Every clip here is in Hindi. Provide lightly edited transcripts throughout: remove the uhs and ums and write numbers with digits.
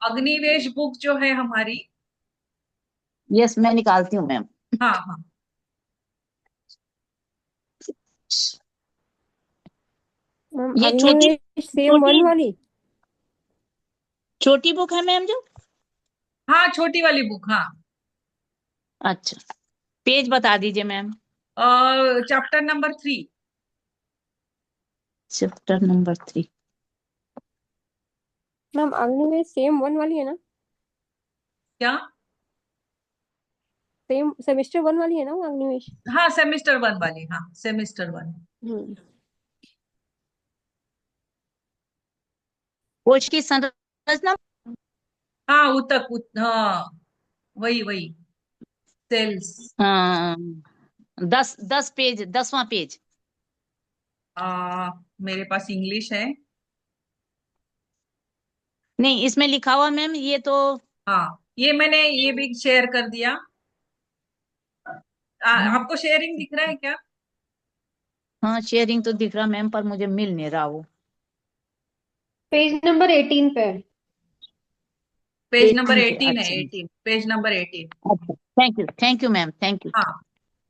अग्निवेश बुक जो है हमारी। यस, मैं निकालती हूँ मैम। हाँ हाँ। मैम ये छोटी अग्निवेश सेम छोटी वन वाली। छोटी बुक है मैम जो। हाँ छोटी वाली बुक, हाँ। अच्छा, पेज बता दीजिए ma'am. Chapter number 3। Chapter number 3। Ma'am Agnivesh same one वाली है ना? क्या? सेम सेमेस्टर वन वाली है ना वो अग्निवेश? हाँ सेमिस्टर 1 वाली, हाँ सेमिस्टर 1। हम्म। कोश की संरचना। हाँ उतक हाँ, वही वही, सेल्स। हाँ, 10 पेज, 10वां पेज। मेरे पास इंग्लिश है। नहीं, इसमें लिखा हुआ मैम ये तो। हाँ ये मैंने ये भी शेयर कर दिया। आपको शेयरिंग दिख रहा है क्या? हाँ, शेयरिंग तो दिख रहा मैम, पर मुझे मिल नहीं रहा वो। पेज नंबर 18 पे है। पेज नंबर 18 पे, 18 है, अच्छा। 18, पेज नंबर 18। अच्छा, thank you ma'am, thank you. हाँ।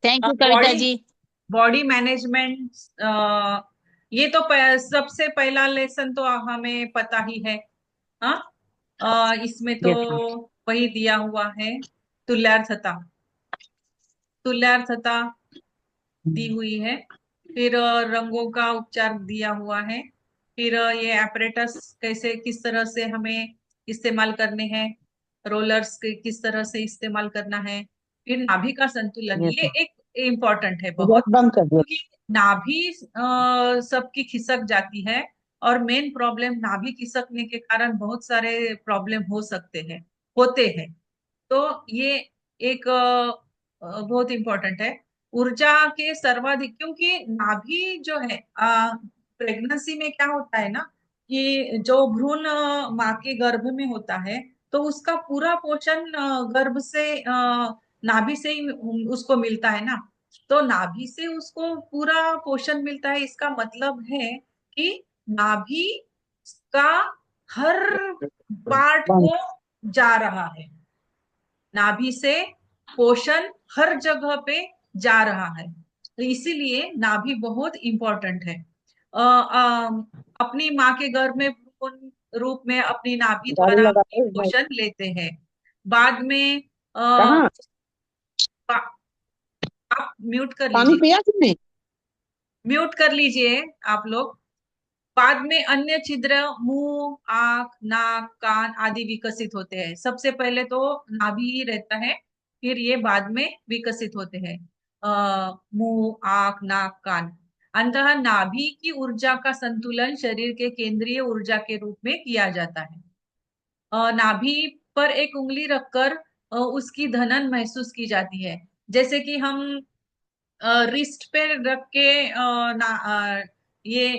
थैंक यू कविता बॉडी जी। बॉडी मैनेजमेंट, ये तो सबसे पहला लेसन तो हमें पता ही है। हाँ। इसमें तो यस मैम। वही दिया हुआ है। तुल्यार्थता, तुल्यार्थता दी हुई है। फिर रंगों का उपचार दिया हुआ है। फिर ये एपरेटस कैसे, किस तरह से हमें इस्तेमाल करने हैं, रोलर्स के किस तरह से इस्तेमाल करना है। फिर नाभि का संतुलन, यस ये मैम। एक इम्पोर्टेंट है गैस बहुत। बंद कर दिया। क्योंकि नाभि सबकी खिसक जाती है, और मेन प्रॉब्लम नाभि खिसकने के कारण बहुत सारे प्रॉब्लम हो सकते हैं, होते हैं। तो ये एक बहुत इंपॉर्टेंट है। ऊर्जा के सर्वाधिक, क्योंकि नाभि जो है प्रेगनेंसी में क्या होता है ना, कि जो भ्रूण माँ के गर्भ में होता है, तो उसका पूरा पोषण गर्भ से नाभि से ही उसको मिलता है ना। तो नाभि से उसको पूरा पोषण मिलता है, इसका मतलब है कि नाभि का हर पार्ट बंद। को जा रहा है। नाभि से पोषण हर जगह पे जा रहा है, तो इसीलिए नाभि बहुत इंपॉर्टेंट है। अपनी माँ के गर्भ में भ्रूण रूप में अपनी नाभि गाड़ी द्वारा लगा भी दो भाई। पोषण लेते हैं। बाद में कहाँ? आप म्यूट कर पानी लीजिए, पिया तुमने? म्यूट कर लीजिए आप लोग। बाद में अन्य छिद्र मुंह, आंख, नाक, कान आदि विकसित होते हैं। सबसे पहले तो नाभि ही रहता है, फिर ये बाद में विकसित होते हैं। मुंह, आंख, नाक, कान। अंततः नाभि की ऊर्जा का संतुलन शरीर के केंद्रीय ऊर्जा के रूप में किया जाता है। नाभि पर एक उंगली रखकर उसकी धनन महसूस की जाती है। जैसे कि हम रिस्ट पे रख के ये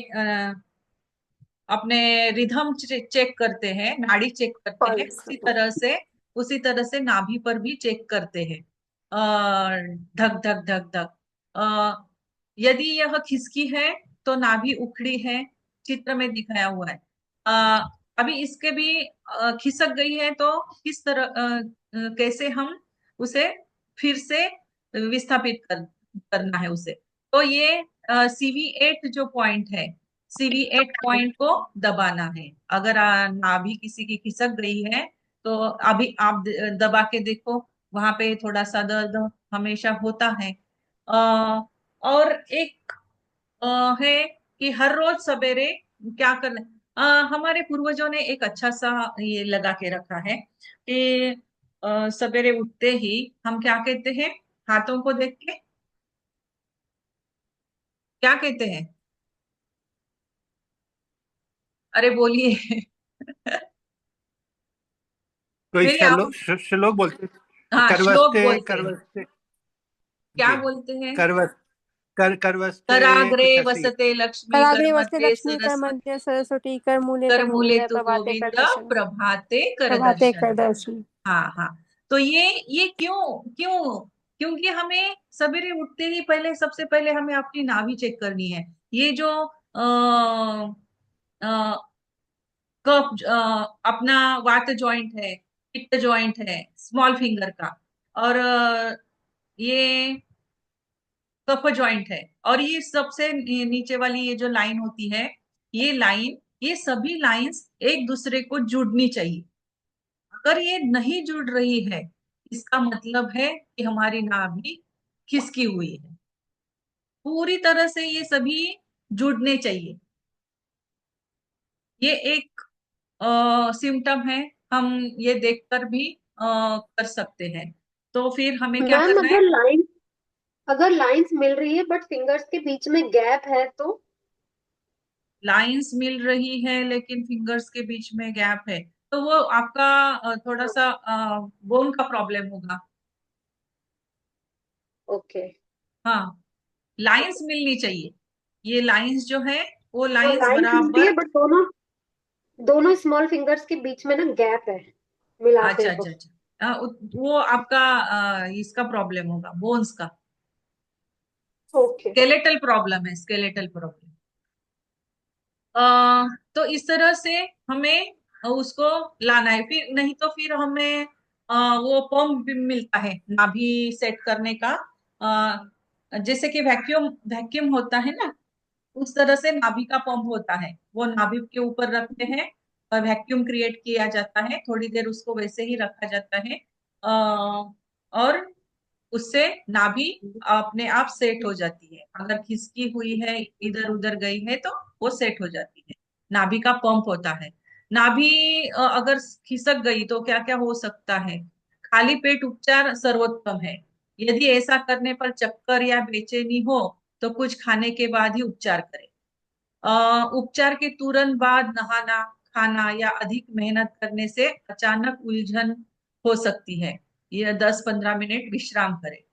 अपने रिधम चेक करते हैं, नाड़ी चेक करते हैं, पल्स। उसी तरह से नाभि पर भी चेक करते हैं। धक धक धक धक। यदि यह खिसकी है तो नाभि उखड़ी है, चित्र में दिखाया हुआ है। अभी इसके भी खिसक गई है, तो किस तरह कैसे हम उसे फिर से विस्थापित करना है उसे। तो ये CV8 जो पॉइंट है, CV8 पॉइंट को दबाना है। अगर नाभि किसी की खिसक गई है, तो अभी आप दबा के देखो, वहां पे थोड़ा सा दर्द हमेशा होता है। और एक है कि हर रोज सवेरे क्या करना। हमारे पूर्वजों ने एक अच्छा सा ये लगा के रखा है कि सवेरे उठते ही हम क्या कहते हैं, हाथों को देख के क्या कहते हैं? अरे बोलिए। कोई मेरी श्लोक आवाज। श्लोक बोलते। हाँ श्लोक करवस्ते बोलते हैं। करवस्ते। क्या जी। बोलते हैं? करवस करवस्ते कराग्रे कुछ ऐसी। वसते लक्ष्मी, कर कराग्रे वस्ते मध्ये लक्ष्मी कर सरस्वती, मध्य सरस्वती कर मूले कर तु मूले गोविंद तु प्रभाते कर गोविंद, दर्शन। प्रभाते कर प्रभाते दर्शन। कर दर्शन। हाँ हाँ। तो ये क्यों क्यों? क्योंकि हमें सवेरे उठते ही पहले, सबसे पहले हमें अपनी नाभि चेक करनी है। ये जो कफ अपना वात जॉइंट है, पित्त जॉइंट है स्मॉल फिंगर का, और ये कफ जॉइंट है, और ये सबसे नीचे वाली ये जो लाइन होती है, ये लाइन, ये सभी लाइंस एक दूसरे को जुड़नी चाहिए। अगर ये नहीं जुड़ रही है, इसका मतलब है कि हमारी नाभि खिसकी हुई है। पूरी तरह से ये सभी जुड़ने चाहिए। ये एक सिम्टम है, हम ये देखकर भी कर सकते हैं। तो फिर हमें क्या मैम करना है? अगर लाइंस मिल रही है बट फिंगर्स के बीच में गैप है तो? लाइंस मिल रही है लेकिन फिंगर्स के बीच में गैप है, तो वो आपका थोड़ा सा बोन का प्रॉब्लम होगा। ओके। हाँ, लाइंस मिलनी चाहिए। ये लाइंस जो है वो हाँ, लाइंस लाइंस मिल रही है बराबर। बट दोनों दोनों स्मॉल फिंगर्स के बीच में ना गैप है मिलाते अच्छा तो। अच्छा अच्छा, वो आपका इसका प्रॉब्लम होगा, बोन्स का। ओके। स्केलेटल प्रॉब्लम है, स्केलेटल प्रॉब्लम। तो इस तरह से हमें उसको लाना है। फिर नहीं तो फिर हमें वो पंप भी मिलता है नाभि सेट करने का। जैसे कि वैक्यूम वैक्यूम होता है ना, उस तरह से नाभि का पंप होता है। वो नाभि के ऊपर रखते हैं और वैक्यूम क्रिएट किया जाता है, थोड़ी देर उसको वैसे ही रखा जाता है, और उससे नाभि अपने आप सेट हो जाती है। अगर खिसकी हुई है, इधर उधर गई है, तो वो सेट हो जाती है। नाभि का पंप होता है। नाभि अगर खिसक गई तो क्या क्या हो सकता है? खाली पेट उपचार सर्वोत्तम है। यदि ऐसा करने पर चक्कर या बेचैनी हो तो कुछ खाने के बाद ही उपचार करें। उपचार के तुरंत बाद नहाना, खाना या अधिक मेहनत करने से अचानक उलझन हो सकती है। यह 10-15 मिनट विश्राम करें।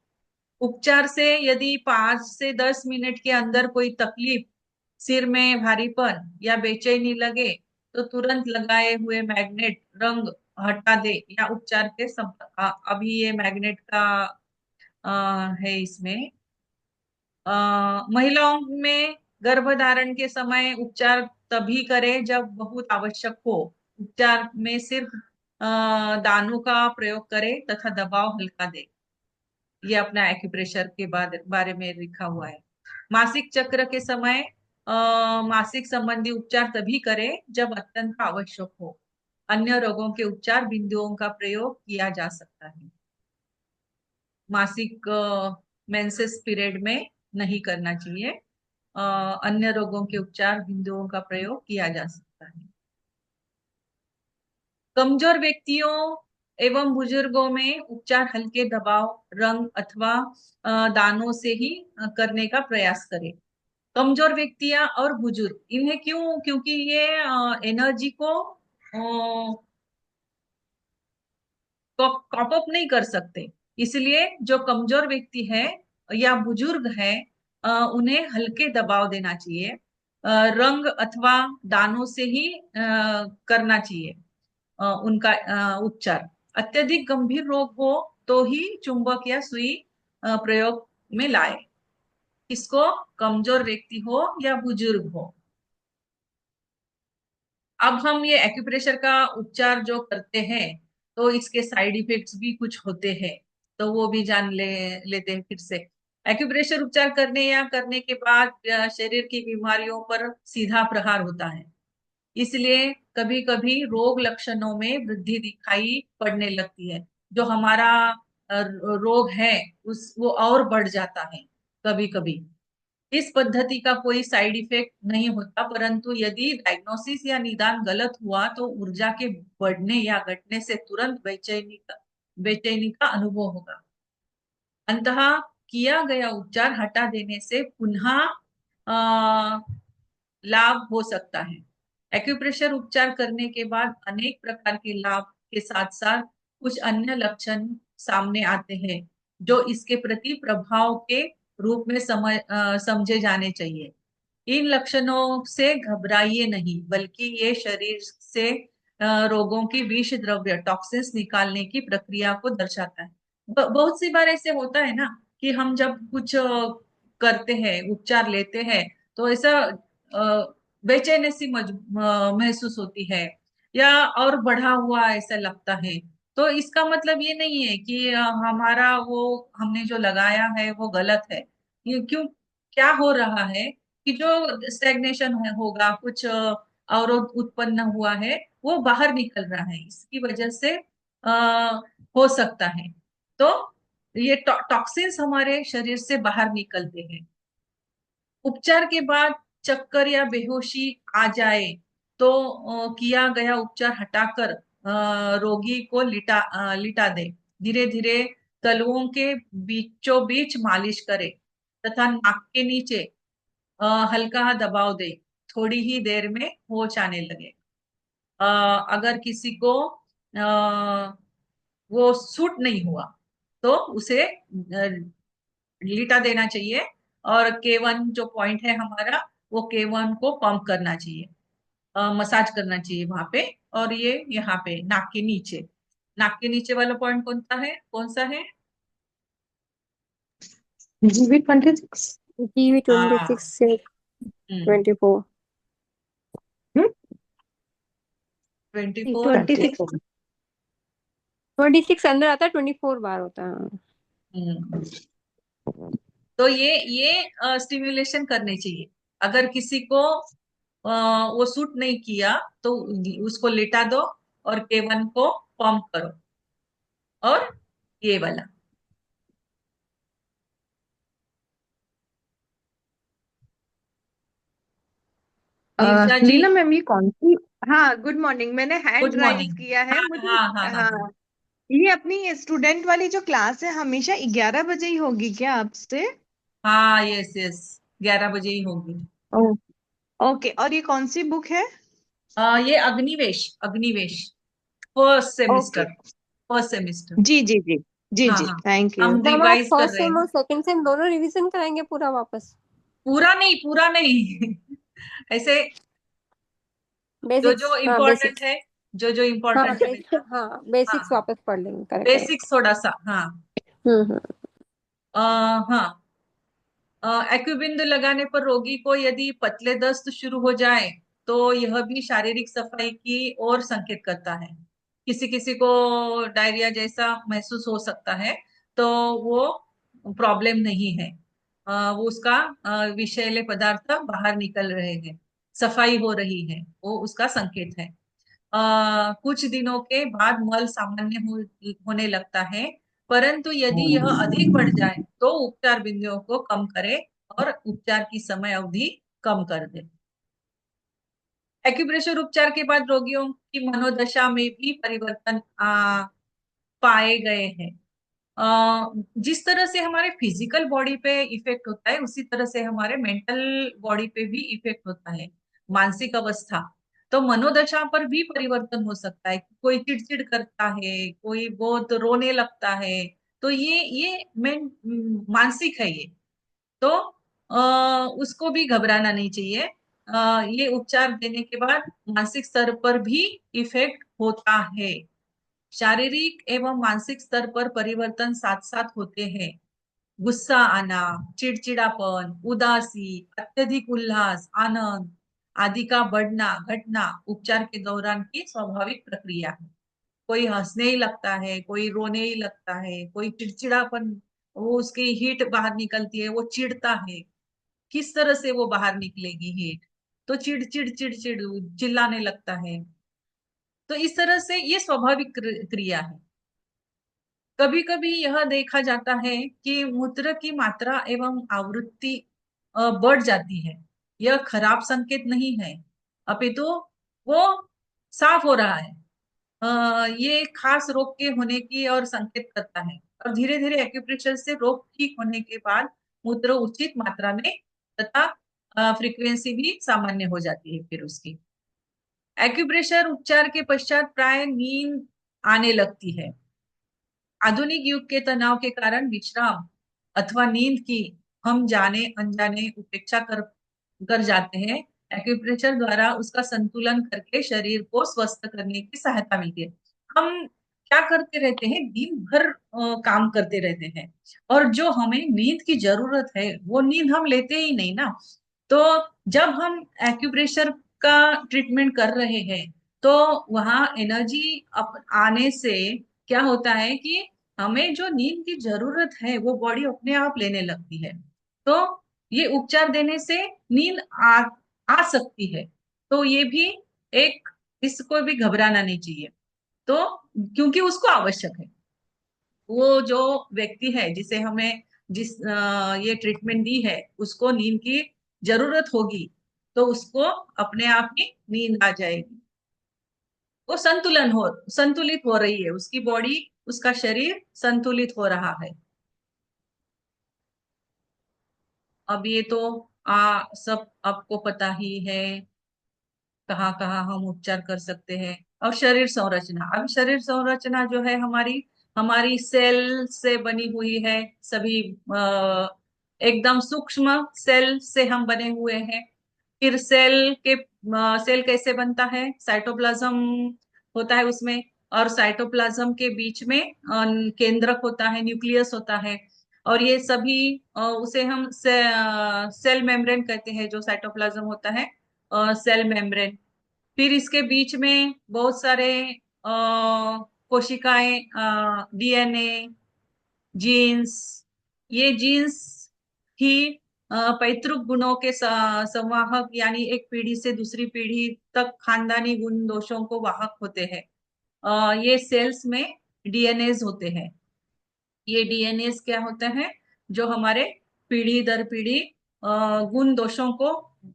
उपचार से यदि 5 से 10 मिनट के अंदर कोई तकलीफ, सिर में भारीपन या बेचैनी लगे, तो तुरंत लगाए हुए मैग्नेट रंग हटा दे या उपचार के अभी ये मैग्नेट का है इसमें। महिलाओं में गर्भधारण के समय उपचार तभी करें जब बहुत आवश्यक हो। उपचार में सिर्फ दानों का प्रयोग करें तथा दबाव हल्का दे। ये अपना एक्यूप्रेशर के बारे में लिखा हुआ है। मासिक चक्र के समय मासिक संबंधी उपचार तभी करें जब अत्यंत आवश्यक हो। अन्य रोगों के उपचार बिंदुओं का प्रयोग किया जा सकता है। मासिक मेंसेस पीरियड में नहीं करना चाहिए। अन्य रोगों के उपचार बिंदुओं का प्रयोग किया जा सकता है। कमजोर व्यक्तियों एवं बुजुर्गों में उपचार हल्के दबाव, रंग अथवा दानों से ही करने का प्रयास करें। कमजोर व्यक्तियां और बुजुर्ग, इन्हें क्यों? क्योंकि ये एनर्जी को कॉप अप नहीं कर सकते। इसलिए जो कमजोर व्यक्ति है या बुजुर्ग है, उन्हें हल्के दबाव देना चाहिए। रंग अथवा दानों से ही करना चाहिए उनका उपचार। अत्यधिक गंभीर रोग हो तो ही चुंबक या सुई प्रयोग में लाए। किसको? कमजोर व्यक्ति हो या बुजुर्ग हो। अब हम ये एक्यूप्रेशर का उपचार जो करते हैं, तो इसके साइड इफेक्ट्स भी कुछ होते हैं, तो वो भी जान लेते हैं फिर से। एक्यूप्रेशर उपचार करने या करने के बाद शरीर की बीमारियों पर सीधा प्रहार होता है। इसलिए कभी कभी रोग लक्षणों में वृद्धि दिखाई पड़ने लगती है। जो हमारा रोग है उस वो और बढ़ जाता है कभी कभी। इस पद्धति का कोई साइड इफेक्ट नहीं होता, परंतु यदि डायग्नोसिस या निदान गलत हुआ तो ऊर्जा के बढ़ने या घटने से तुरंत बेचैनी का अनुभव होगा। अंततः किया गया उपचार हटा देने से पुनः लाभ हो सकता है। एक्यूप्रेशर उपचार करने के बाद अनेक प्रकार के लाभ के साथ साथ कुछ अन्य लक्षण सामने आते हैं जो इसके प्रति प्रभाव के रूप में समझे जाने चाहिए। इन लक्षणों से घबराइए नहीं, बल्कि ये शरीर से रोगों की विष द्रव्य टॉक्सिन्स निकालने की प्रक्रिया को दर्शाता है। बहुत सी बार ऐसे होता है ना कि हम जब कुछ करते हैं, उपचार लेते हैं, तो ऐसा बेचैनी सी महसूस होती है, या और बढ़ा हुआ ऐसा लगता है। तो इसका मतलब ये नहीं है कि हमारा वो हमने जो लगाया है वो गलत है। ये क्यों, क्या हो रहा है कि जो स्टेग्नेशन होगा, कुछ अवरोध उत्पन्न हुआ है, वो बाहर निकल रहा है, इसकी वजह से हो सकता है। तो ये टॉक्सिन्स हमारे शरीर से बाहर निकलते हैं। उपचार के बाद चक्कर या बेहोशी आ जाए तो किया गया उपचार हटाकर रोगी को लिटा दे। धीरे धीरे तलुओं के बीचों बीच मालिश करे तथा नाक के नीचे हल्का दबाव दे। थोड़ी ही देर में होश आने लगे। अगर किसी को वो सूट नहीं हुआ तो उसे लिटा देना चाहिए, और K1 जो पॉइंट है हमारा, वो K1 को पंप करना चाहिए, मसाज करना चाहिए वहां पे। और ये यहाँ पे नाक के नीचे वाला पॉइंट कौन सा है? GV26। GV 26 से 24 24। 26 26 अंदर आता है, 24 बाहर होता है। तो ये स्टिम्युलेशन करने चाहिए। अगर किसी को वो सूट नहीं किया तो उसको लेटा दो और K1 को पंप करो। और ये वाला नीरजा जी, लीला मैम, ये कौन सी? हाँ, गुड मॉर्निंग। मैंने गुड हैंड राइज मॉर्निंग। किया है हाँ मुझे। हाँ हाँ हाँ हाँ। हाँ, ये अपनी स्टूडेंट वाली जो क्लास है हमेशा 11 बजे ही होगी क्या आपसे? हाँ, यस यस, 11 बजे ही होगी। Oh, okay. और ये कौन सी बुक है? ये Agnivesh, Agnivesh, first okay, semester, first semester. जी जी जी जी हाँ जी, हाँ, थैंक यू। हम मैम आप रिवाइज कर फर्स्ट रहे सेम हैं। और सेकंड सेम दोनों रिवीजन कराएंगे पूरा वापस? पूरा नहीं ऐसे बेसिक्स, जो हाँ इम्पोर्टेंट बेसिक्स। है, जो हाँ इम्पोर्टेंट है। बेसिक्स, हाँ हाँ बेसिक्स हाँ, वापस पढ़ लेंगे, करेक्ट करेक्ट। बेसिक्स थोड़ा सा, हाँ। हम्म। हाँ, एक्यूबिंदु लगाने पर रोगी को यदि पतले दस्त शुरू हो जाए तो यह भी शारीरिक सफाई की ओर संकेत करता है। किसी किसी को डायरिया जैसा महसूस हो सकता है, तो वो प्रॉब्लम नहीं है। वो उसका विषैले पदार्थ बाहर निकल रहे हैं, सफाई हो रही है, वो उसका संकेत है। कुछ दिनों के बाद मल सामान्य होने लगता है, परंतु यदि यह अधिक बढ़ जाए तो उपचार बिंदुओं को कम करे और उपचार की समय अवधि कम कर दे। एक्यूप्रेशर उपचार के बाद रोगियों की मनोदशा में भी परिवर्तन पाए गए हैं। जिस तरह से हमारे फिजिकल बॉडी पे इफेक्ट होता है, उसी तरह से हमारे मेंटल बॉडी पे भी इफेक्ट होता है, मानसिक अवस्था। तो मनोदशा पर भी परिवर्तन हो सकता है। कोई चिड़चिड़ करता है, कोई बहुत रोने लगता है, तो ये मानसिक है ये। तो उसको भी घबराना नहीं चाहिए। ये उपचार देने के बाद मानसिक स्तर पर भी इफेक्ट होता है। शारीरिक एवं मानसिक स्तर पर परिवर्तन साथ साथ होते हैं। गुस्सा आना, चिड़चिड़ापन, उदासी, अत्यधिक उल्लास, आनंद आदि का बढ़ना घटना उपचार के दौरान की स्वाभाविक प्रक्रिया है। कोई हंसने ही लगता है, कोई रोने ही लगता है, कोई चिड़चिड़ापन, वो उसकी हीट बाहर निकलती है, वो चिढ़ता है। किस तरह से वो बाहर निकलेगी हीट? तो चिड़ चिड़ चिड़ चिड़ चिल्लाने लगता है। तो इस तरह से ये स्वाभाविक क्रिया है। कभी कभी यह देखा जाता है कि मूत्र की मात्रा एवं आवृत्ति बढ़ जाती है। यह खराब संकेत नहीं है, अपितु वो साफ हो रहा है। ये खास रोग के होने की और संकेत करता है। और धीरे धीरे एक्यूप्रेशर से रोग ठीक होने के बाद मूत्र उचित मात्रा में तथा फ्रीक्वेंसी भी सामान्य हो जाती है फिर उसकी। एक्यूप्रेशर उपचार के पश्चात प्राय नींद आने लगती है। आधुनिक युग के तनाव के कारण विश्राम अथवा नींद की हम जाने अनजाने उपेक्षा कर जाते हैं। एक्यूप्रेशर द्वारा उसका संतुलन करके शरीर को स्वस्थ करने की सहायता मिलती है। हम क्या करते रहते हैं, दिन भर काम करते रहते हैं, और जो हमें नींद की जरूरत है वो नींद हम लेते ही नहीं ना। तो जब हम एक्यूप्रेशर का ट्रीटमेंट कर रहे हैं तो वहां एनर्जी आने से क्या होता है कि हमें जो नींद की जरूरत है वो बॉडी अपने आप लेने लगती है। तो ये उपचार देने से नींद आ सकती है। तो ये भी एक, इसको भी घबराना नहीं चाहिए। तो क्योंकि उसको आवश्यक है, वो जो व्यक्ति है जिसे हमें ये ट्रीटमेंट दी है उसको नींद की जरूरत होगी, तो उसको अपने आप ही नींद आ जाएगी। वो संतुलित हो रही है, उसकी बॉडी, उसका शरीर संतुलित हो रहा है। अब ये तो सब आपको पता ही है कहाँ कहाँ हम उपचार कर सकते हैं। और शरीर संरचना, अब शरीर संरचना जो है हमारी हमारी सेल से बनी हुई है। सभी एकदम सूक्ष्म सेल से हम बने हुए हैं। फिर सेल कैसे बनता है? साइटोप्लाज्म होता है उसमें, और साइटोप्लाज्म के बीच में केंद्रक होता है, न्यूक्लियस होता है। और ये सभी उसे हम सेल मेम्ब्रेन कहते हैं, जो साइटोप्लाज्म होता है सेल मेम्ब्रेन। फिर इसके बीच में बहुत सारे कोशिकाएं, डीएनए, जीन्स। ये जीन्स ही पैतृक गुणों के संवाहक, यानी एक पीढ़ी से दूसरी पीढ़ी तक खानदानी गुण दोषों को वाहक होते हैं। ये सेल्स में डीएनएज होते हैं। ये डीएनएज क्या होता है? जो हमारे पीढ़ी दर पीढ़ी गुण दोषों को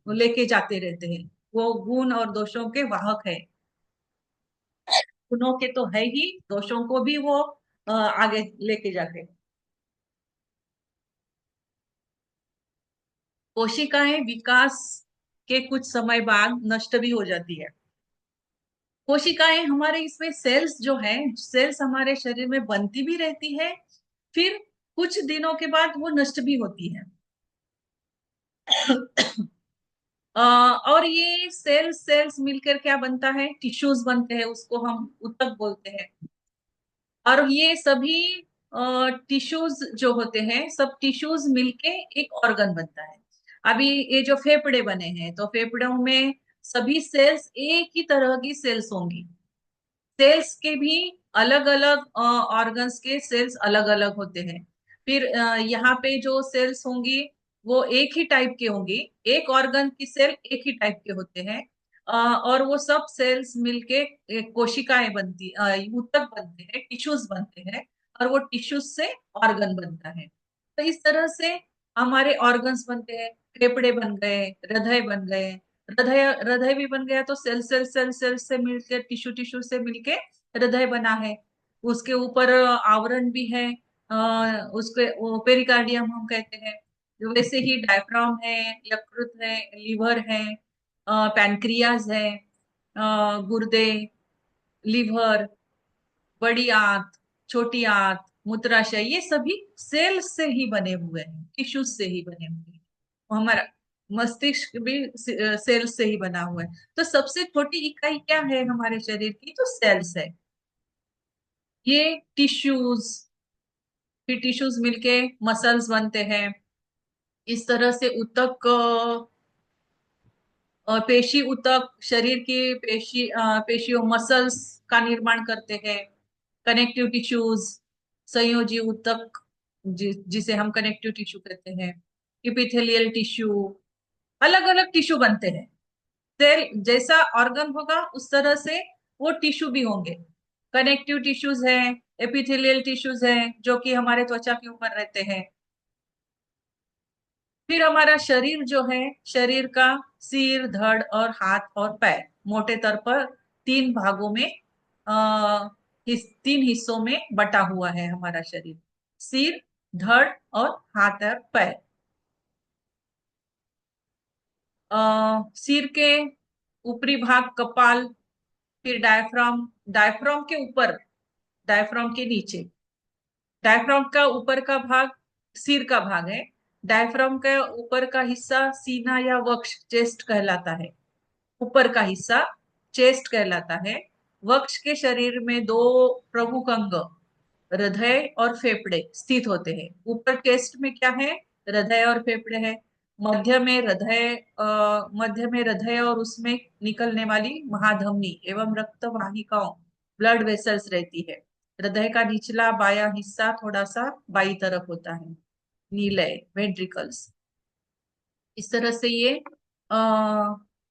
लेके जाते रहते हैं। वो गुण और दोषों के वाहक है। गुणों के तो है ही, दोषों को भी वो आगे लेके जाते हैं। कोशिकाएं विकास के कुछ समय बाद नष्ट भी हो जाती है। कोशिकाएं हमारे इसमें सेल्स जो है, सेल्स हमारे शरीर में बनती भी रहती है, फिर कुछ दिनों के बाद वो नष्ट भी होती है। और ये सेल्स मिलकर क्या बनता है? टिश्यूज बनते हैं, उसको हम ऊतक बोलते हैं। और ये सभी टिश्यूज जो होते हैं, सब टिश्यूज मिलके एक ऑर्गन बनता है। अभी ये जो फेफड़े बने हैं, तो फेफड़ों में सभी सेल्स एक ही तरह की सेल्स होंगी। सेल्स के भी अलग अलग ऑर्गन्स के सेल्स अलग अलग होते हैं। फिर यहाँ पे जो सेल्स होंगी वो एक ही टाइप के होंगी। एक ऑर्गन की सेल एक ही टाइप के होते हैं। और वो सब सेल्स मिलके एक कोशिकाएं बनती, ऊतक बनते हैं, टिश्यूज बनते हैं। और वो टिश्यूज से ऑर्गन बनता है। तो इस तरह से हमारे ऑर्गन्स बनते हैं। फेफड़े बन गए, हृदय बन गए। हृदय हृदय भी बन गया, तो सेल से मिलकर, टिश्यू टिश्यू से मिलके हृदय बना है। उसके ऊपर आवरण भी है, उसके पेरिकार्डियम हम कहते हैं। वैसे ही डायफ्राम है, यकृत है, लीवर है, पैनक्रियाज है, गुर्दे, लीवर, बड़ी आंत, छोटी आंत, मूत्राशय, ये सभी सेल से ही बने हुए हैं, टिश्यूज से ही बने हुए हैं। हमारा मस्तिष्क भी सेल से ही बना हुआ है। तो सबसे छोटी इकाई क्या है हमारे शरीर की? तो सेल्स है। ये टिश्यूज, फिर टिश्यूज मिलके मसल्स बनते हैं। इस तरह से ऊतक, पेशी ऊतक शरीर की पेशियों, मसल्स का निर्माण करते हैं। कनेक्टिव टिश्यूज, संयोजी ऊतक, जिसे हम कनेक्टिव टिश्यू कहते हैं। इपिथेलियल टिश्यू, अलग अलग टिश्यू बनते हैं। सेल जैसा ऑर्गन होगा उस तरह से वो टिश्यू भी होंगे। कनेक्टिव टिश्यूज है, एपिथेलियल टिश्यूज है, जो कि हमारे त्वचा के ऊपर रहते हैं। फिर हमारा शरीर जो है, शरीर का सिर, धड़ और हाथ और पैर, मोटे तौर पर तीन भागों में, तीन हिस्सों में बटा हुआ है हमारा शरीर। सिर, धड़ और हाथ और पैर। सिर के ऊपरी भाग कपाल, फिर डायफ्राम, डायफ्राम के ऊपर, डायफ्राम के नीचे। डायफ्राम का ऊपर का भाग सिर का भाग है। डायफ्राम का ऊपर का हिस्सा सीना या वक्ष, चेस्ट कहलाता है। ऊपर का हिस्सा चेस्ट कहलाता है। वक्ष के शरीर में दो प्रमुख अंग, हृदय और फेफड़े स्थित होते हैं। ऊपर चेस्ट में क्या है? हृदय और फेफड़े है। मध्य में हृदय और उसमें निकलने वाली महाधमनी एवं रक्त वाहिकाओं ब्लड वेसल्स रहती है। हृदय का निचला बायां हिस्सा थोड़ा सा बाई तरफ होता है, नीले वेंट्रिकल्स। इस तरह से ये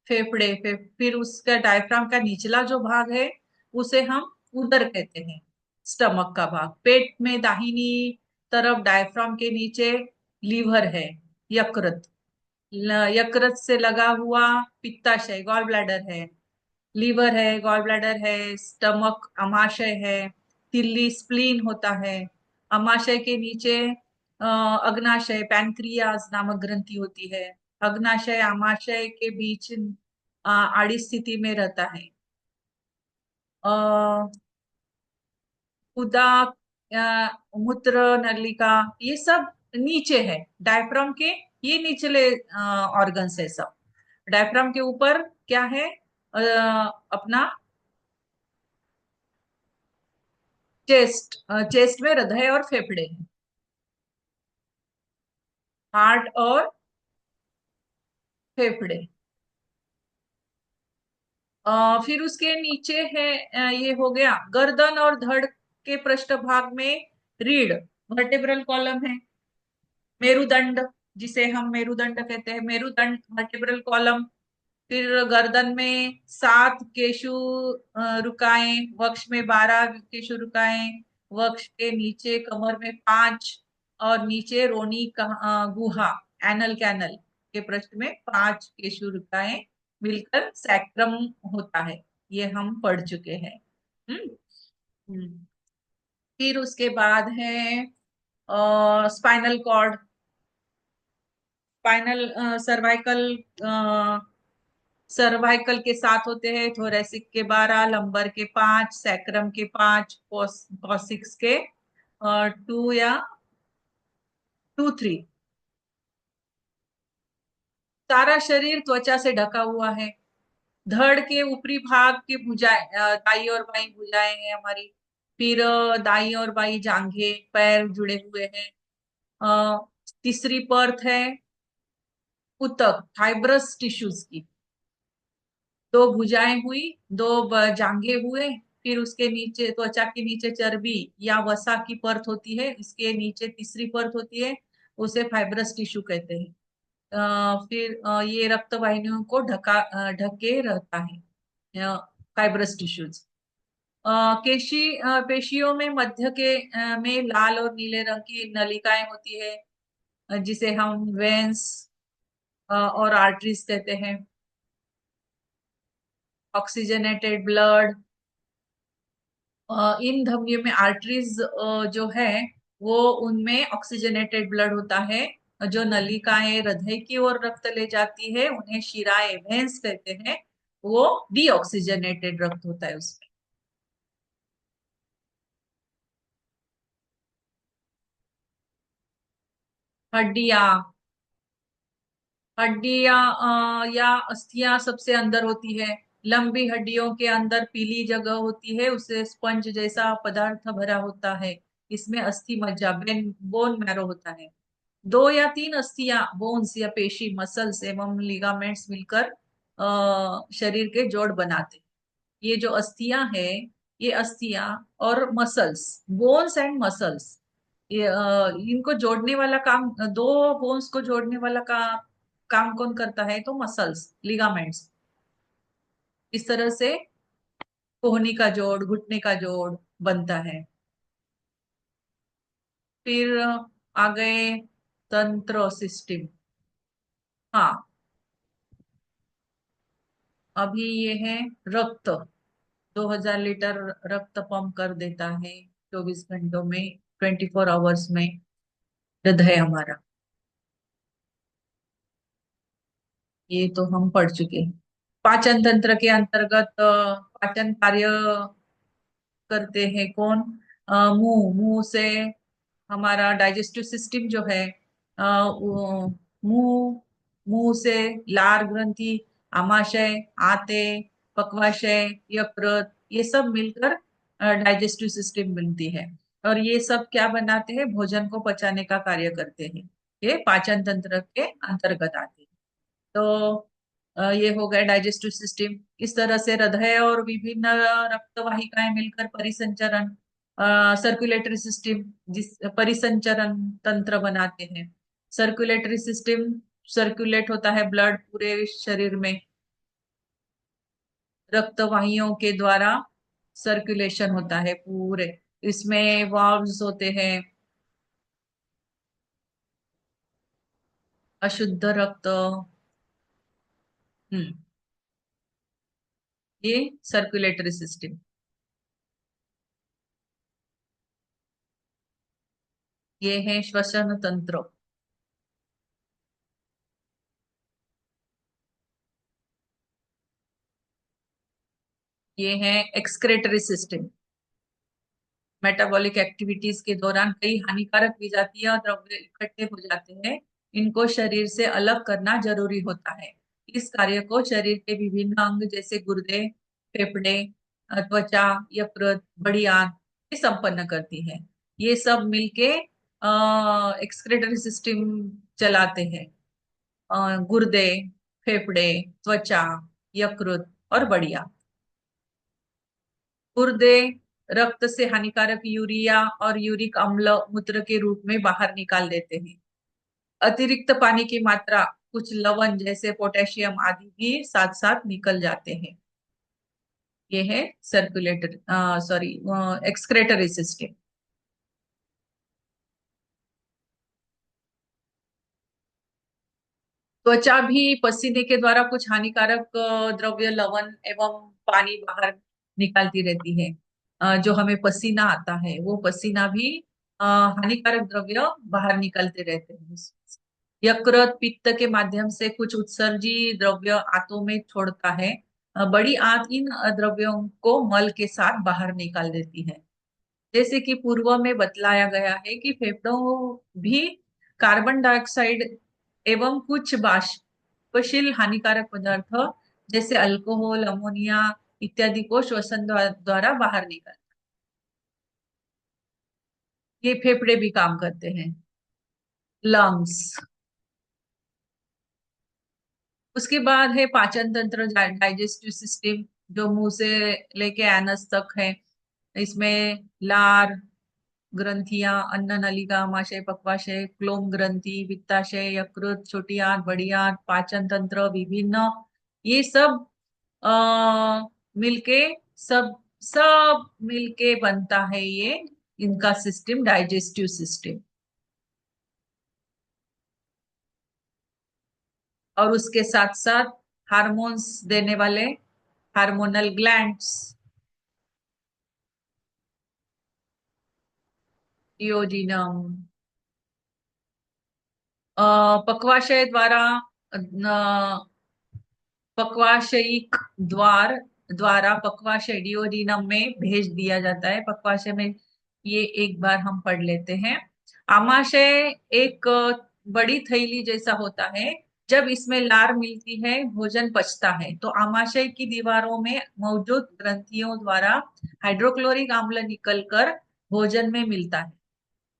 फिर उसका डायफ्राम का निचला जो भाग है उसे हम उदर कहते हैं, स्टमक का भाग। पेट में दाहिनी तरफ डायफ्राम के नीचे लीवर है, यकृत। यकृत से लगा हुआ पित्ताशय गॉल ब्लैडर है, लीवर है, गॉल ब्लैडर है, स्टमक अमाशय है, तिल्ली स्प्लीन होता है। अमाशय के नीचे अग्नाशय पैनक्रियाज नामक ग्रंथि होती है। अग्नाशय अमाशय के बीच आड़ी स्थिति में रहता है। गुदा, मूत्र नलिका, ये सब नीचे है डायफ्राम के। ये निचले ऑर्गन्स है सब। डायफ्राम के ऊपर क्या है? अपना चेस्ट में हृदय और फेफड़े हैं, हार्ट और फेफड़े। फिर उसके नीचे है ये हो गया गर्दन और धड़ के पृष्ठभाग में रीढ़, वर्टेब्रल कॉलम है। मेरुदंड, जिसे हम मेरुदंड कहते हैं, मेरुदंड वर्टेब्रल कॉलम। फिर गर्दन में 7 केशु रुकाएं, वक्ष में 12 केशु रुकाएं, वक्ष के नीचे कमर में 5, और नीचे रोनी गुहा एनल कैनल के पृष्ठ में 5 केशु रुकाएं मिलकर सैक्रम होता है। ये हम पढ़ चुके हैं। हम्म हम्म। फिर उसके बाद है स्पाइनल कॉर्ड, स्पाइनल सर्वाइकल के 7 होते हैं, थोरेसिक के 12, लंबर के 5, सैक्रम के 5, कॉसिक्स के 2 या 2-3। सारा शरीर त्वचा से ढका हुआ है। धड़ के ऊपरी भाग की भुजाएं, दाई और बाई भुजाएं हैं हमारी। फिर दाई और बाई जांघें, पैर जुड़े हुए हैं। तीसरी परत है ऊतक, फाइब्रस टिश्यूज की। 2 भुजाएं हुई, 2 जांघें हुए। फिर उसके नीचे त्वचा के नीचे चर्बी या वसा की परत होती है, इसके नीचे तीसरी परत होती है, उसे फाइब्रस टिश्यू कहते हैं। फिर ये रक्त वाहिनियों को ढके रहता है, फाइब्रस टिश्यूज। पेशियों में मध्य के में लाल और नीले रंग की नलिकाएं होती है, जिसे हम वेन्स और आर्टरीज कहते हैं। ऑक्सीजनेटेड ब्लड, इन धमनियों में आर्टरीज जो है वो उनमें ऑक्सीजनेटेड ब्लड होता है। जो नलिकाएं हृदय की ओर रक्त ले जाती है उन्हें शिराएं, वेन्स कहते हैं। वो डीऑक्सीजनेटेड रक्त होता है उसमें। हड्डियां, या अस्थियां सबसे अंदर होती है। लंबी हड्डियों के अंदर पीली जगह होती है, उसे स्पंज जैसा पदार्थ भरा होता है। इसमें अस्थि मज्जा, बोन मैरो होता है। 2 या 3 अस्थियां, बोन्स या पेशी, मसल्स एवं लिगामेंट्स मिलकर शरीर के जोड़ बनाते हैं। ये जो अस्थियां है, ये अस्थियां और मसल्स, बोन्स एंड मसल्स, ये इनको जोड़ने वाला काम, 2 बोन्स को जोड़ने वाला काम कौन करता है? तो मसल्स, लिगामेंट्स। इस तरह से कोहनी का जोड़, घुटने का जोड़ बनता है। फिर आ गए तंत्र सिस्टम। हाँ, अभी ये है रक्त। 2000 लीटर रक्त पंप कर देता है 24 घंटों में, 24 आवर्स में हृदय हमारा। ये तो हम पढ़ चुके हैं। पाचन तंत्र के अंतर्गत पाचन कार्य करते हैं कौन? मुंह, मुंह से हमारा डाइजेस्टिव सिस्टम जो है, मुंह, मुंह से लार ग्रंथि, आमाशय, आते, पक्वाशय, यकृत, ये सब मिलकर डाइजेस्टिव सिस्टम बनती है। और ये सब क्या बनाते हैं? भोजन को पचाने का कार्य करते हैं। ये पाचन तंत्र के अंतर्गत आते हैं। तो ये हो गया डाइजेस्टिव सिस्टम। इस तरह से हृदय और विभिन्न रक्त वाहिकाएं मिलकर परिसंचरण सर्कुलेटरी सिस्टम जिस परिसंचरण तंत्र बनाते हैं। सर्कुलेटरी सिस्टम सर्कुलेट होता है ब्लड पूरे शरीर में, रक्त वाहियों के द्वारा सर्कुलेशन होता है पूरे। इसमें वाल्व्स होते हैं, अशुद्ध रक्त, हम्म, ये सर्कुलेटरी सिस्टम। ये है श्वसन तंत्र। ये है एक्सक्रेटरी सिस्टम। मेटाबॉलिक एक्टिविटीज के दौरान कई हानिकारक विजातीय द्रव्य इकट्ठे हो जाते हैं, इनको शरीर से अलग करना जरूरी होता है। इस कार्य को शरीर के विभिन्न अंग जैसे गुर्दे, फेफड़े, त्वचा, यकृत, बड़ी आंत ये संपन्न करती है। ये सब मिलके एक्सक्रेटरी सिस्टम चलाते हैं। गुर्दे, फेफड़े, त्वचा, यकृत और बड़ी आंत। गुर्दे रक्त से हानिकारक यूरिया और यूरिक अम्ल मूत्र के रूप में बाहर निकाल देते हैं। अतिरिक्त पानी की मात्रा, कुछ लवण जैसे पोटेशियम आदि भी साथ साथ निकल जाते हैं। ये है सर्कुलेटरी सॉरी एक्सक्रेटरी सिस्टम। त्वचा भी पसीने के द्वारा कुछ हानिकारक द्रव्य, लवण एवं पानी बाहर निकालती रहती है। जो हमें पसीना आता है वो पसीना भी हानिकारक द्रव्य बाहर निकलते रहते हैं। यकृत पित्त के माध्यम से कुछ उत्सर्जी द्रव्य आंतों में छोड़ता है। बड़ी आंत इन द्रव्यों को मल के साथ बाहर निकाल देती है। जैसे कि पूर्व में बतलाया गया है कि फेफड़ों भी कार्बन डाइऑक्साइड एवं कुछ बाष्पशील हानिकारक पदार्थ जैसे अल्कोहल, अमोनिया इत्यादि को श्वसन द्वारा बाहर निकाल, ये फेफड़े भी काम करते हैं। लंग्स। उसके बाद है पाचन तंत्र, डाइजेस्टिव सिस्टम, जो मुंह से लेके एनस तक है। इसमें लार ग्रंथियां, अन्न नलिका, आमाशय, पक्वाशय, क्लोम ग्रंथि, पित्ताशय, यकृत, छोटी आंत, बड़ी आंत, पाचन तंत्र, विभिन्न, ये सब आ, मिलके सब सब मिलके बनता है ये इनका सिस्टम, डाइजेस्टिव सिस्टम। और उसके साथ साथ हार्मोन्स देने वाले हार्मोनल ग्लैंड्स, डियोडिनम, पक्वाशय द्वारा पक्वाशयिक द्वारा पक्वाशय डियोडिनम में भेज दिया जाता है। पक्वाशय में ये एक बार हम पढ़ लेते हैं। आमाशय एक बड़ी थैली जैसा होता है। जब इसमें लार मिलती है भोजन पचता है, तो आमाशय की दीवारों में मौजूद ग्रंथियों द्वारा हाइड्रोक्लोरिक अम्ल निकलकर भोजन में मिलता है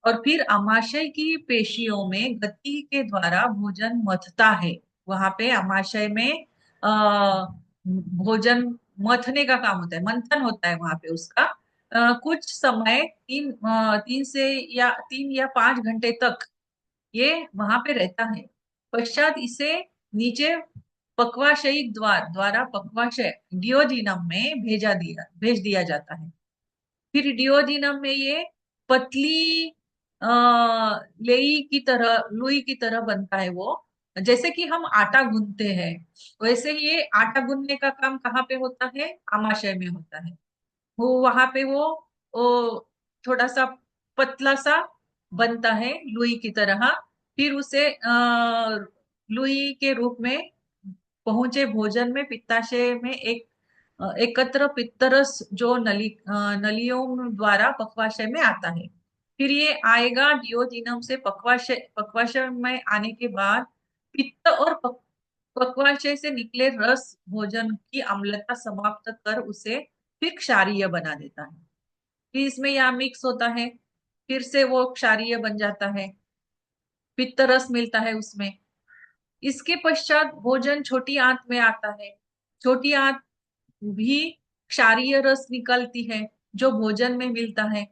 और फिर आमाशय की पेशियों में गति के द्वारा भोजन मथता है। वहां पे आमाशय में भोजन मथने का काम होता है, मंथन होता है वहां पे उसका। कुछ समय 3 या 5 घंटे तक ये वहां पे रहता है। पश्चात इसे नीचे पक्वाशयिक द्वारा पक्वाशय डियोडिनम में भेज दिया जाता है। फिर डियोडिनम में ये पतली लुई की तरह बनता है वो। जैसे कि हम आटा गूंथते हैं, वैसे ही ये आटा गूंथने का काम कहाँ पे होता है? आमाशय में होता है। वो वहां पे वो थोड़ा सा पतला सा बनता है लुई की तरह। फिर उसे लुई के रूप में पहुंचे भोजन में पित्ताशय में एकत्र पित्तरस जो नलियों द्वारा पक्वाशय में आता है। फिर ये आएगा डियोडिनम से पक्वाशय में आने के बाद पित्त और पक्वाशय से निकले रस भोजन की अम्लता समाप्त कर उसे फिर क्षारीय बना देता है। फिर इसमें यहाँ मिक्स होता है, फिर से वो क्षारीय बन जाता है। पित्त रस मिलता है उसमें। इसके पश्चात भोजन छोटी आंत में आता है। छोटी आंत भी क्षारीय रस निकलती है जो भोजन में मिलता है।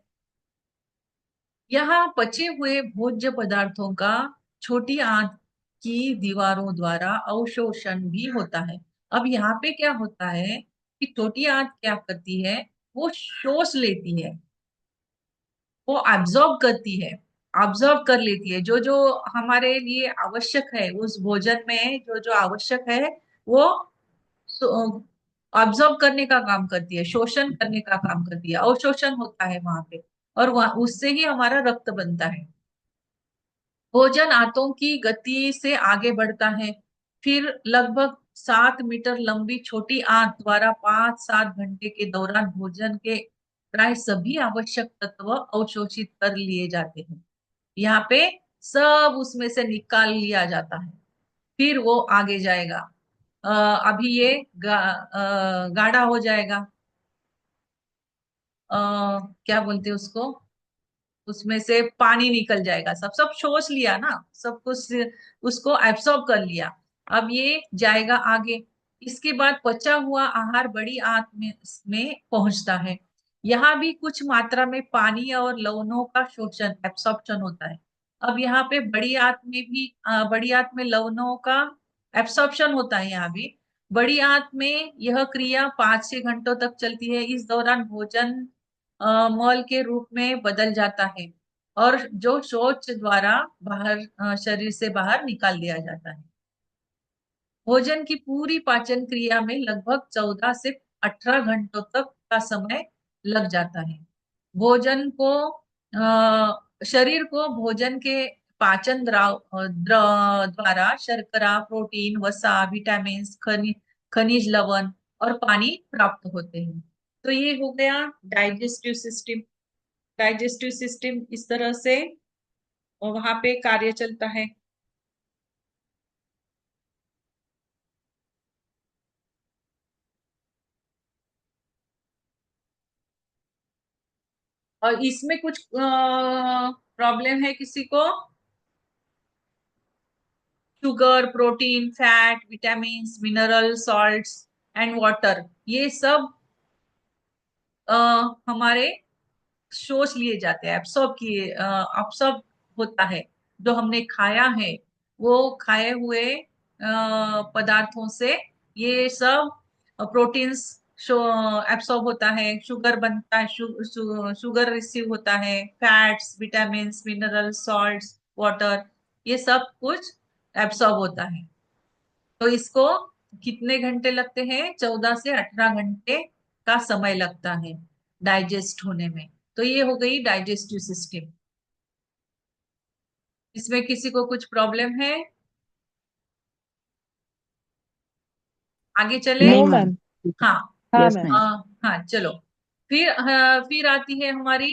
यहाँ पचे हुए भोज्य पदार्थों का छोटी आंत की दीवारों द्वारा अवशोषण भी होता है। अब यहाँ पे क्या होता है कि छोटी आंत क्या करती है, वो शोष लेती है, वो एब्जॉर्ब करती है, ऑब्जर्व कर लेती है जो जो हमारे लिए आवश्यक है, उस भोजन में जो जो आवश्यक है वो ऑब्जर्व करने का काम करती है, शोषण करने का काम करती है, अवशोषण होता है वहां पे, और वह उससे ही हमारा रक्त बनता है। भोजन आंतों की गति से आगे बढ़ता है, फिर लगभग 7 मीटर लंबी छोटी आंत द्वारा 5-7 घंटे के दौरान भोजन के प्राय सभी आवश्यक तत्व अवशोषित कर लिए जाते हैं। यहाँ पे सब उसमें से निकाल लिया जाता है, फिर वो आगे जाएगा। अभी ये गाढ़ा हो जाएगा। क्या बोलते हैं उसको, उसमें से पानी निकल जाएगा, सब सब सोच लिया ना, सब कुछ उसको एब्सॉर्ब कर लिया। अब ये जाएगा आगे। इसके बाद पचा हुआ आहार बड़ी आंत में पहुंचता है। यहाँ भी कुछ मात्रा में पानी और लवणों का शोषण एब्सॉर्प्शन होता है। अब यहाँ पे बड़ी आंत में भी बड़ी आंत में लवणों का एब्सॉर्प्शन होता है। यहाँ भी बड़ी आंत में यह क्रिया 5-6 घंटों तक चलती है। इस दौरान भोजन मल के रूप में बदल जाता है और जो शौच द्वारा बाहर शरीर से बाहर निकाल दिया जाता है। भोजन की पूरी पाचन क्रिया में लगभग 14 से 18 घंटों तक का समय लग जाता है। भोजन को शरीर को भोजन के पाचन द्वारा शर्करा, प्रोटीन, वसा, विटामिन, खनिज लवण और पानी प्राप्त होते हैं। तो ये हो गया डाइजेस्टिव सिस्टम। डाइजेस्टिव सिस्टम इस तरह से वहां पे कार्य चलता है। और इसमें कुछ प्रॉब्लम है किसी को? Sugar, protein, fat, vitamin, mineral, salts and water, ये सब हमारे शोष लिए जाते हैं, एब्सॉर्ब होता है। जो हमने खाया है वो खाए हुए पदार्थों से ये सब प्रोटीन्स एब्सॉर्ब होता है, शुगर बनता है, शुगर रिसीव होता है, fats, vitamin, mineral, salts, water, ये सब कुछ एब्सॉर्ब होता है। तो इसको कितने घंटे लगते हैं? 14 से 18 घंटे का समय लगता है डाइजेस्ट होने में। तो ये हो गई डाइजेस्टिव सिस्टम। इसमें किसी को कुछ प्रॉब्लम है? आगे चले? नहीं नो मैम। मैम। हाँ। हाँ यस मैम। मैम। हाँ चलो। फिर आती है हमारी